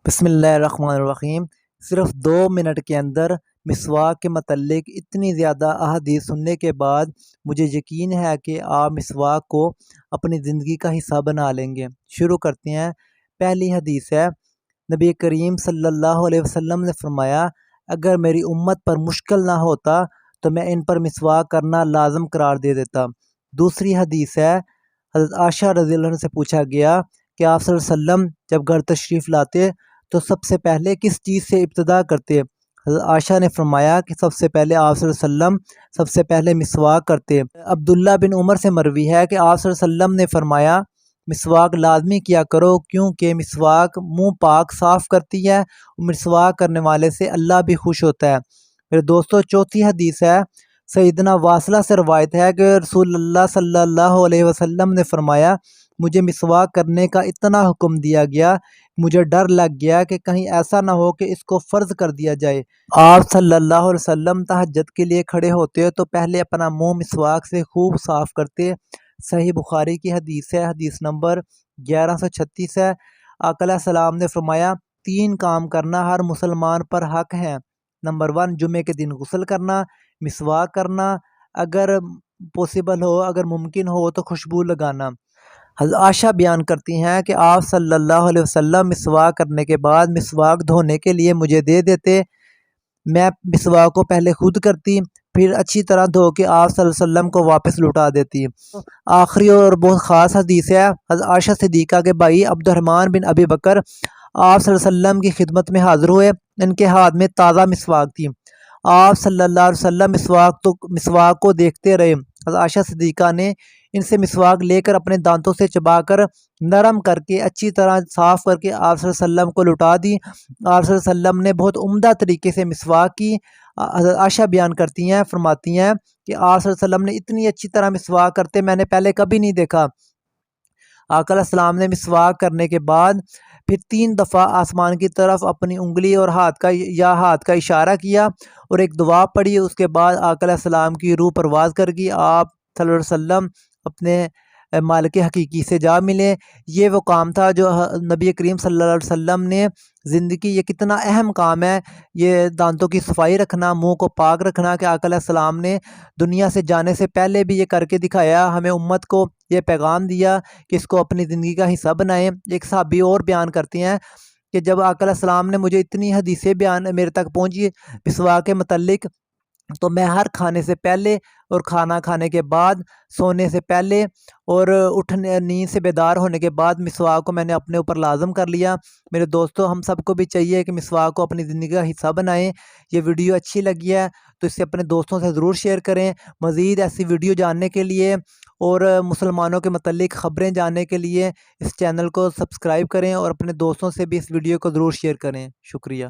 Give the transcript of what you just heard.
بسم اللہ الرحمن الرحیم۔ صرف 2 منٹ کے اندر مسواک کے متعلق اتنی زیادہ احادیث سننے کے بعد مجھے یقین ہے کہ آپ مسواک کو اپنی زندگی کا حصہ بنا لیں گے۔ شروع کرتے ہیں۔ پہلی حدیث ہے، نبی کریم صلی اللہ علیہ وسلم نے فرمایا، اگر میری امت پر مشکل نہ ہوتا تو میں ان پر مسواک کرنا لازم قرار دے دیتا۔ دوسری حدیث ہے، حضرت عائشہ رضی اللہ عنہ سے پوچھا گیا کہ آپ صلی اللہ علیہ وسلم جب گھر تشریف لاتے تو سب سے پہلے کس چیز سے ابتدا کرتے؟ حضرت عائشہ نے فرمایا کہ سب سے پہلے آپ صلی اللہ علیہ وسلم سب سے پہلے مسواک کرتے۔ عبداللہ بن عمر سے مروی ہے کہ آپ صلی اللہ علیہ وسلم نے فرمایا، مسواک لازمی کیا کرو کیونکہ مسواک منہ پاک صاف کرتی ہے، مسواک کرنے والے سے اللہ بھی خوش ہوتا ہے۔ میرے دوستو، چوتھی حدیث ہے، سیدنا واصلہ سے روایت ہے کہ رسول اللہ صلی اللہ علیہ وسلم نے فرمایا، مجھے مسواک کرنے کا اتنا حکم دیا گیا، مجھے ڈر لگ گیا کہ کہیں ایسا نہ ہو کہ اس کو فرض کر دیا جائے۔ آپ صلی اللہ علیہ وسلم تہجد کے لیے کھڑے ہوتے تو پہلے اپنا منہ مسواک سے خوب صاف کرتے۔ صحیح بخاری کی حدیث ہے، حدیث نمبر 1136 ہے۔ آقا علیہ السلام نے فرمایا، 3 کام کرنا ہر مسلمان پر حق ہیں۔ نمبر 1، جمعے کے دن غسل کرنا، مسواک کرنا، اگر پوسیبل ہو، اگر ممکن ہو تو خوشبو لگانا۔ حضرت عائشہ بیان کرتی ہیں کہ آپ صلی اللہ علیہ وسلم مسواک کرنے کے بعد مسواک دھونے کے لیے مجھے دے دیتے۔ میں مسواک کو پہلے خود کرتی، پھر اچھی طرح دھو کے آپ صلی اللہ علیہ وسلم کو واپس لوٹا دیتی۔ آخری اور بہت خاص حدیث ہے، حضرت عائشہ صدیقہ کے بھائی عبد الرحمن بن ابی بکر آپ صلی اللہ علیہ وسلم کی خدمت میں حاضر ہوئے۔ ان کے ہاتھ میں تازہ مسواک تھی۔ آپ صلی اللہ علیہ وسلم مسواک کو دیکھتے رہے۔ حضرت عائشہ صدیقہ نے ان سے مسواک لے کر اپنے دانتوں سے چبا کر نرم کر کے اچھی طرح صاف کر کے آپ صلی اللہ علیہ وسلم کو لٹا دی۔ آپ صلی اللہ علیہ وسلم نے بہت عمدہ طریقے سے مسواک کی۔ حضرت عائشہ بیان کرتی ہیں، فرماتی ہیں کہ آپ صلی اللہ علیہ وسلم نے اتنی اچھی طرح مسواک کرتے میں نے پہلے کبھی نہیں دیکھا۔ آقا علیہ السلام نے مسواک کرنے کے بعد پھر 3 دفعہ آسمان کی طرف اپنی انگلی اور ہاتھ کا اشارہ کیا اور ایک دعا پڑھی۔ اس کے بعد آقا علیہ السلام کی روح پرواز کر گئی۔ آپ صلی اللہ علیہ وسلم اپنے مالک حقیقی سے جا ملے۔ یہ وہ کام تھا جو نبی کریم صلی اللہ علیہ وسلم نے زندگی، یہ کتنا اہم کام ہے، یہ دانتوں کی صفائی رکھنا، منہ کو پاک رکھنا، کہ آقا علیہ السلام نے دنیا سے جانے سے پہلے بھی یہ کر کے دکھایا، ہمیں امت کو یہ پیغام دیا کہ اس کو اپنی زندگی کا حصہ بنائیں۔ ایک صحابی اور بیان کرتے ہیں کہ جب آقا علیہ السلام نے مجھے اتنی حدیثیں میرے تک پہنچی مسواک کے متعلق، تو میں ہر کھانے سے پہلے اور کھانا کھانے کے بعد، سونے سے پہلے اور نیند سے بیدار ہونے کے بعد مسواک کو میں نے اپنے اوپر لازم کر لیا۔ میرے دوستو، ہم سب کو بھی چاہیے کہ مسواک کو اپنی زندگی کا حصہ بنائیں۔ یہ ویڈیو اچھی لگی ہے تو اسے اپنے دوستوں سے ضرور شیئر کریں۔ مزید ایسی ویڈیو جاننے کے لیے اور مسلمانوں کے متعلق خبریں جاننے کے لیے اس چینل کو سبسکرائب کریں اور اپنے دوستوں سے بھی اس ویڈیو کو ضرور شیئر کریں۔ شکریہ۔